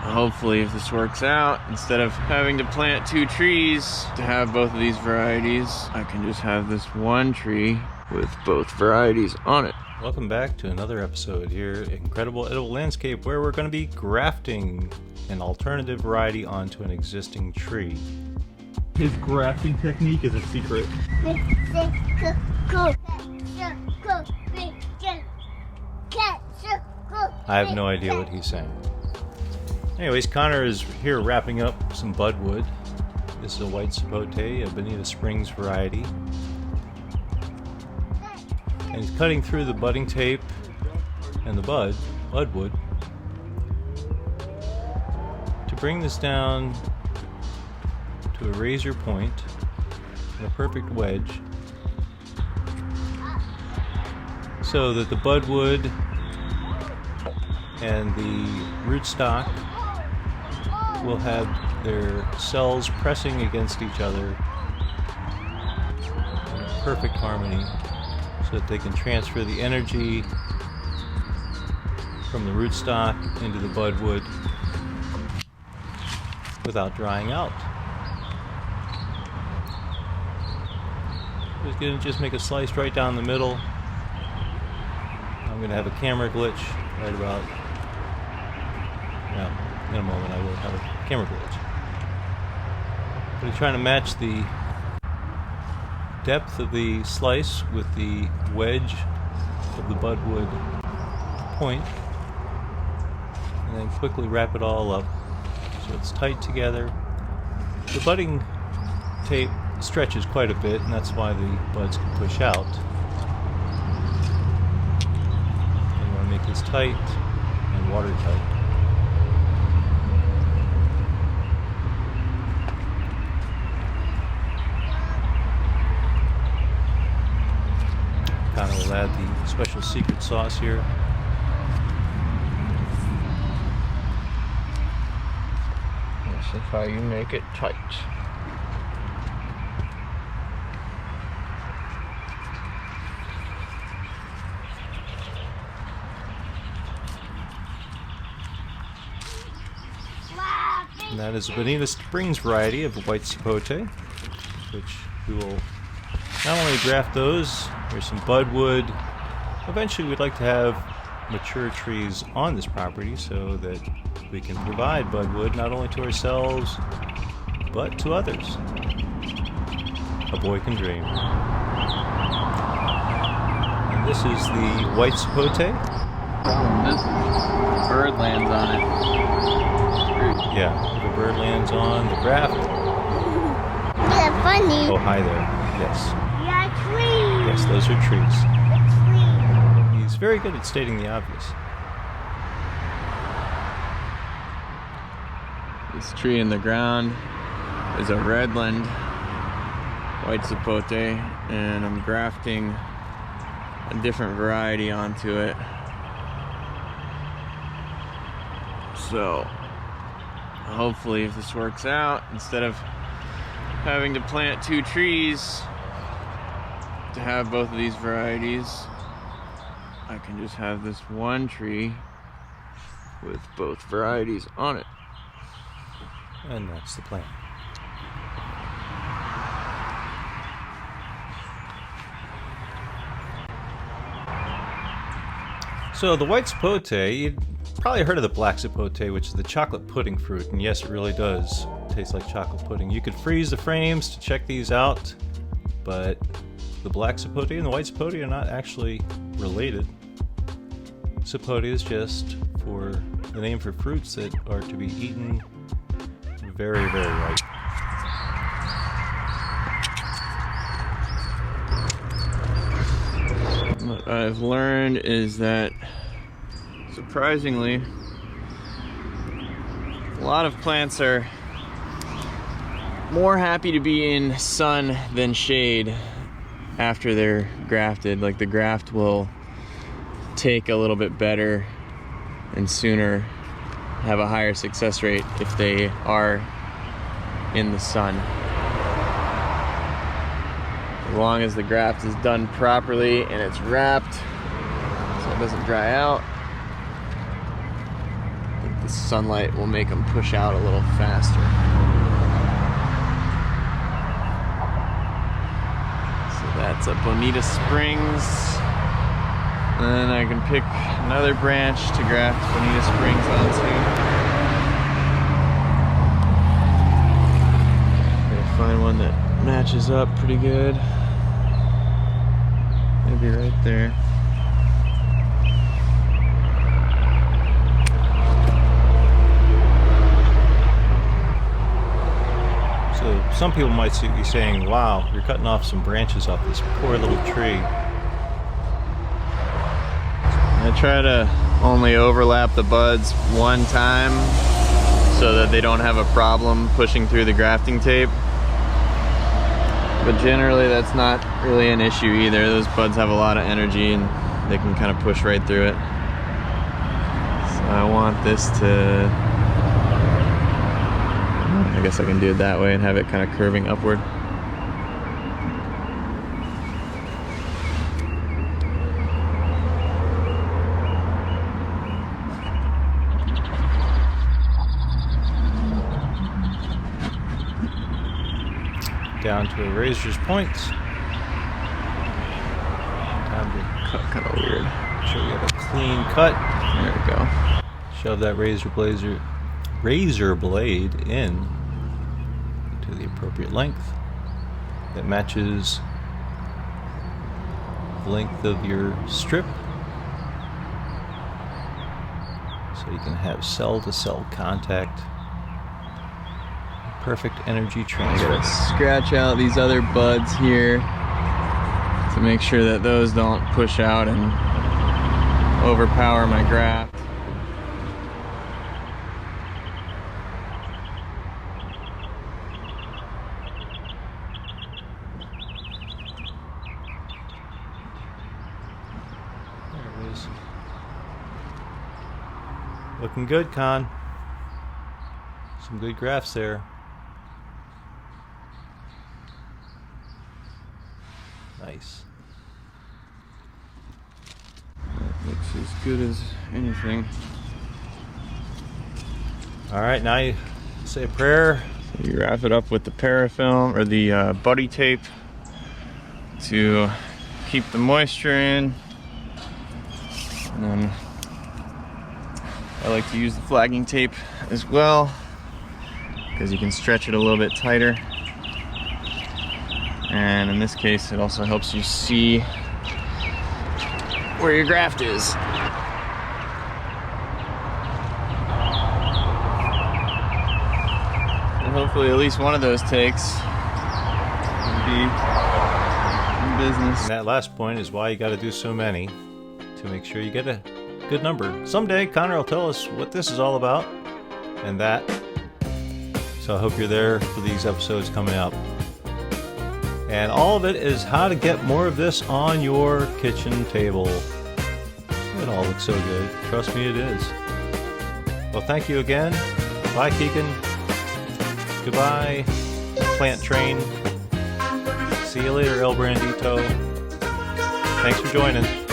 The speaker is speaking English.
hopefully, if this works out, instead of having to plant 2 trees to have both of these varieties, I can just have this one tree with both varieties on it. Welcome back to another episode here at Incredible Edible Landscape, where we're going to be grafting an alternative variety onto an existing tree. His grafting technique is a secret. I have no idea what he's saying. Anyways, Connor is here wrapping up some budwood. This is a White Sapote, a Bonita Springs variety. And he's cutting through the budding tape and the budwood, to bring this down to a razor point and a perfect wedge, so that the budwood and the rootstock will have their cells pressing against each other in perfect harmony, so that they can transfer the energy from the rootstock into the budwood without drying out. I'm going to just make a slice right down the middle. I'm going to have a camera glitch right about, in a moment I will have a camera glitch. But I'm trying to match the depth of the slice with the wedge of the budwood point, and then quickly wrap it all up so it's tight together. The budding tape stretches quite a bit, and that's why the buds can push out. And you want to make this tight and watertight. Kind of will add the special secret sauce here. This is how you make it tight. And that is a Bonita Springs variety of White Sapote, which we will not only graft those. There's some budwood. Eventually we'd like to have mature trees on this property so that we can provide budwood not only to ourselves but to others. A boy can dream. And this is the White Sapote. This bird lands on it. Yeah, if a bird lands on the graft. Yeah, funny. Oh, hi there. Yes. Yeah, trees. Yes, those are trees. Tree. He's very good at stating the obvious. This tree in the ground is a redland White Sapote, and I'm grafting a different variety onto it. So hopefully, if this works out, instead of having to plant 2 trees to have both of these varieties, I can just have this one tree with both varieties on it. And that's the plan. So the White Sapote, you've probably heard of the Black Sapote, which is the chocolate pudding fruit, and yes, it really does taste like chocolate pudding. You could freeze the frames to check these out, but the Black Sapote and the White Sapote are not actually related. Sapote is just for the name for fruits that are to be eaten very, very ripe. What I've learned is that, surprisingly, a lot of plants are more happy to be in sun than shade after they're grafted. Like, the graft will take a little bit better and sooner, have a higher success rate if they are in the sun. As long as the graft is done properly and it's wrapped so it doesn't dry out, I think the sunlight will make them push out a little faster. So that's a Bonita Springs. Then I can pick another branch to graft Bonita Springs onto. Gotta find one that matches up pretty good. Maybe right there. So some people might be saying, wow, you're cutting off some branches off this poor little tree. I try to only overlap the buds one time so that they don't have a problem pushing through the grafting tape. But generally that's not really an issue either. Those buds have a lot of energy and they can kind of push right through it. So I want this to, I guess I can do it that way and have it kind of curving upward. Down to a razor's point. Time to Cut kind of weird. show you have a clean cut. There we go. Shove that razor blade in to the appropriate length that matches the length of your strip, so you can have cell-to-cell contact. Perfect energy I transfer. gotta scratch out these other buds here to make sure that those don't push out and overpower my graft. There it is. Looking good, Con. Some good grafts there. Nice. That looks as good as anything. All right, now you say a prayer. You wrap it up with the parafilm or the buddy tape to keep the moisture in. And then I like to use the flagging tape as well because you can stretch it a little bit tighter. And in this case, it also helps you see where your graft is. And hopefully at least one of those takes will be in business. And that last point is why you got to do so many to make sure you get a good number. Someday, Connor will tell us what this is all about and that. So I hope you're there for these episodes coming up. And all of it is how to get more of this on your kitchen table. It all looks so good. Trust me, it is. Well, thank you again. Bye, Keegan. Goodbye, Plant Train. See you later, El Brandito. Thanks for joining.